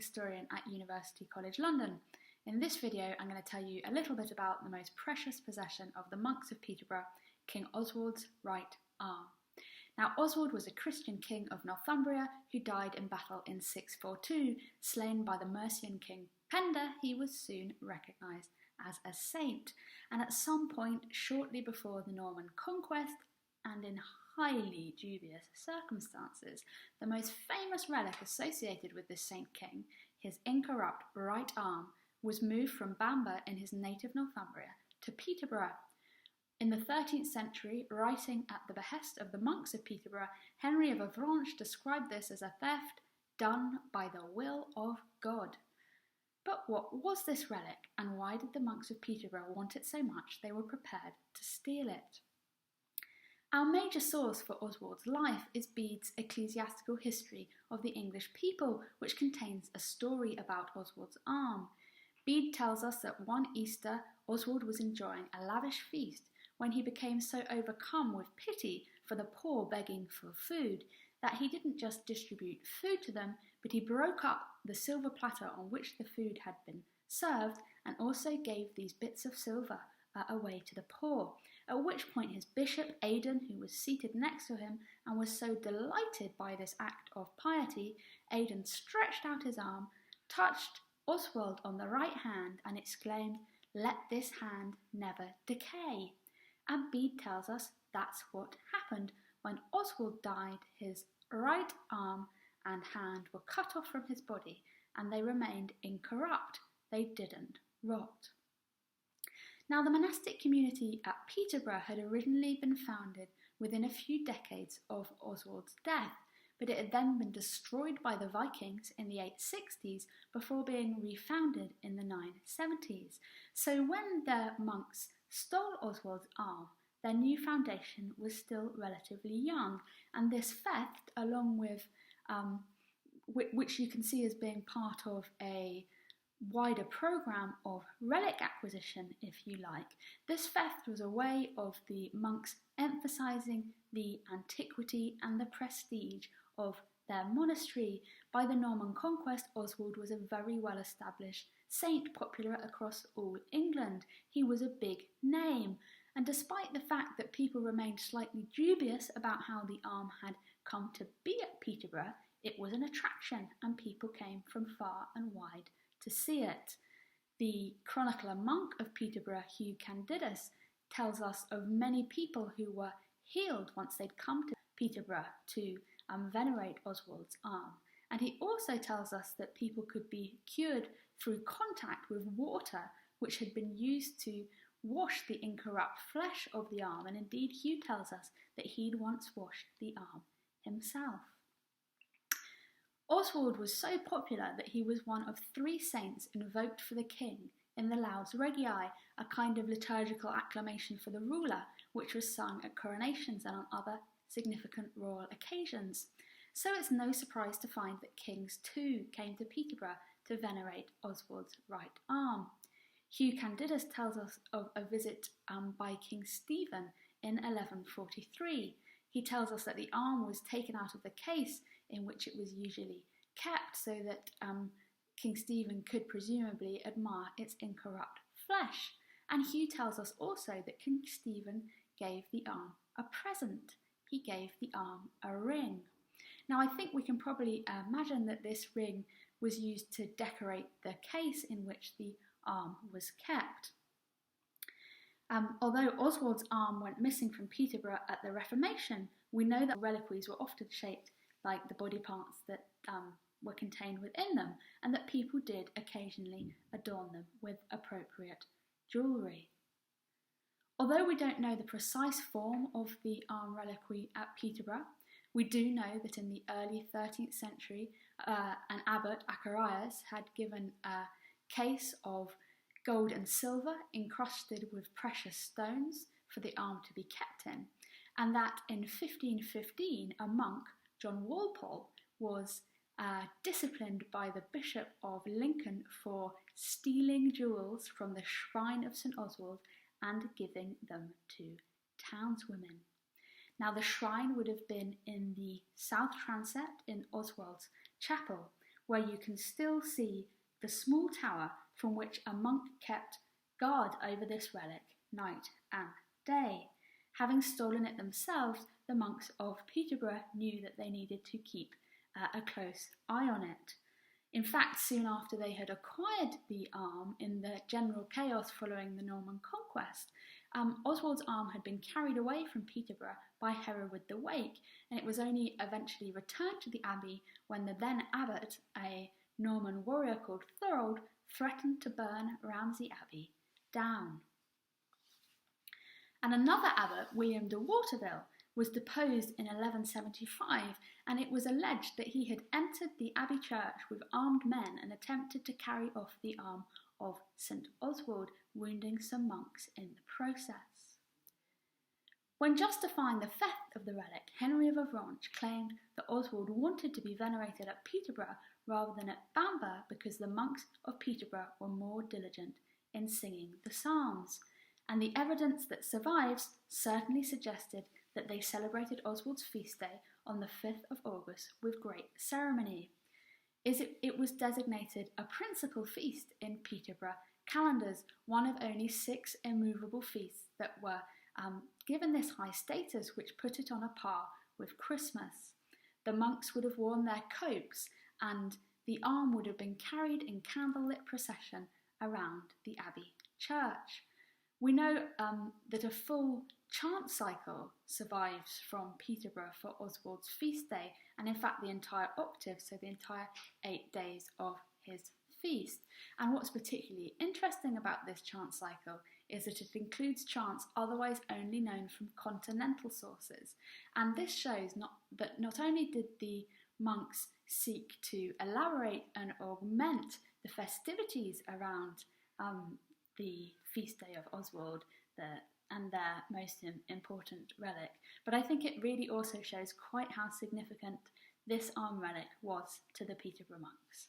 historian at University College London. In this video, I'm going to tell you a little bit about the most precious possession of the monks of Peterborough, King Oswald's right arm. Now, Oswald was a Christian king of Northumbria who died in battle in 642. Slain by the Mercian king Penda, he was soon recognised as a saint, and at some point shortly before the Norman conquest, and in highly dubious circumstances, the most famous relic associated with this saint king, his incorrupt right arm, was moved from Bamber in his native Northumbria to Peterborough. In the 13th century, writing at the behest of the monks of Peterborough, Henry of Avranches described this as a theft done by the will of God. But what was this relic, and why did the monks of Peterborough want it so much they were prepared to steal it? Our major source for Oswald's life is Bede's Ecclesiastical History of the English People, which contains a story about Oswald's arm. Bede tells us that one Easter, Oswald was enjoying a lavish feast when he became so overcome with pity for the poor begging for food that he didn't just distribute food to them, but he broke up the silver platter on which the food had been served and also gave these bits of silver away to the poor, at which point his bishop Aidan, who was seated next to him and was so delighted by this act of piety, Aidan stretched out his arm, touched Oswald on the right hand and exclaimed, "Let this hand never decay." And Bede tells us that's what happened. When Oswald died, his right arm and hand were cut off from his body and they remained incorrupt. They didn't rot. Now, the monastic community at Peterborough had originally been founded within a few decades of Oswald's death, but it had then been destroyed by the Vikings in the 860s before being refounded in the 970s. So when the monks stole Oswald's arm, their new foundation was still relatively young, and this theft, along with which you can see as being part of a wider programme of relic acquisition, if you like. This theft was a way of the monks emphasising the antiquity and the prestige of their monastery. By the Norman conquest, Oswald was a very well-established saint, popular across all England. He was a big name, and despite the fact that people remained slightly dubious about how the arm had come to be at Peterborough, it was an attraction and people came from far and wide to see it. The chronicler monk of Peterborough, Hugh Candidus, tells us of many people who were healed once they'd come to Peterborough to venerate Oswald's arm. And he also tells us that people could be cured through contact with water, which had been used to wash the incorrupt flesh of the arm. And indeed, Hugh tells us that he'd once washed the arm himself. Oswald was so popular that he was one of 3 saints invoked for the king in the Laudes Regii, a kind of liturgical acclamation for the ruler, which was sung at coronations and on other significant royal occasions. So it's no surprise to find that kings too came to Peterborough to venerate Oswald's right arm. Hugh Candidus tells us of a visit by King Stephen in 1143. He tells us that the arm was taken out of the case in which it was usually kept so that King Stephen could presumably admire its incorrupt flesh. And Hugh tells us also that King Stephen gave the arm a present. He gave the arm a ring. Now, I think we can probably imagine that this ring was used to decorate the case in which the arm was kept. Although Oswald's arm went missing from Peterborough at the Reformation, we know that reliquaries were often shaped like the body parts that were contained within them, and that people did occasionally adorn them with appropriate jewellery. Although we don't know the precise form of the arm reliquary at Peterborough, we do know that in the early 13th century, an abbot, Acharias, had given a case of gold and silver encrusted with precious stones for the arm to be kept in, and that in 1515 a monk, John Walpole, was disciplined by the Bishop of Lincoln for stealing jewels from the shrine of St Oswald and giving them to townswomen. Now, the shrine would have been in the south transept in Oswald's chapel, where you can still see the small tower from which a monk kept guard over this relic night and day. Having stolen it themselves, the monks of Peterborough knew that they needed to keep a close eye on it. In fact, soon after they had acquired the arm in the general chaos following the Norman conquest, Oswald's arm had been carried away from Peterborough by Hereward the Wake, and it was only eventually returned to the abbey when the then abbot, a Norman warrior called Thorold, threatened to burn Ramsey Abbey down. And another abbot, William de Waterville, was deposed in 1175, and it was alleged that he had entered the abbey church with armed men and attempted to carry off the arm of St. Oswald, wounding some monks in the process. When justifying the theft of the relic, Henry of Avranches claimed that Oswald wanted to be venerated at Peterborough rather than at Bamburgh because the monks of Peterborough were more diligent in singing the psalms, and the evidence that survives certainly suggested that they celebrated Oswald's feast day on the 5th of August with great ceremony. It was designated a principal feast in Peterborough calendars, one of only 6 immovable feasts that were given this high status, which put it on a par with Christmas. The monks would have worn their copes, and the arm would have been carried in candlelit procession around the abbey church. We know that a full chant cycle survives from Peterborough for Oswald's feast day, and in fact the entire octave, so the entire 8 days of his feast. And what's particularly interesting about this chant cycle is that it includes chants otherwise only known from continental sources, and this shows that not only did the monks seek to elaborate and augment the festivities around the feast day of Oswald and their most important relic, but I think it really also shows quite how significant this arm relic was to the Peterborough monks.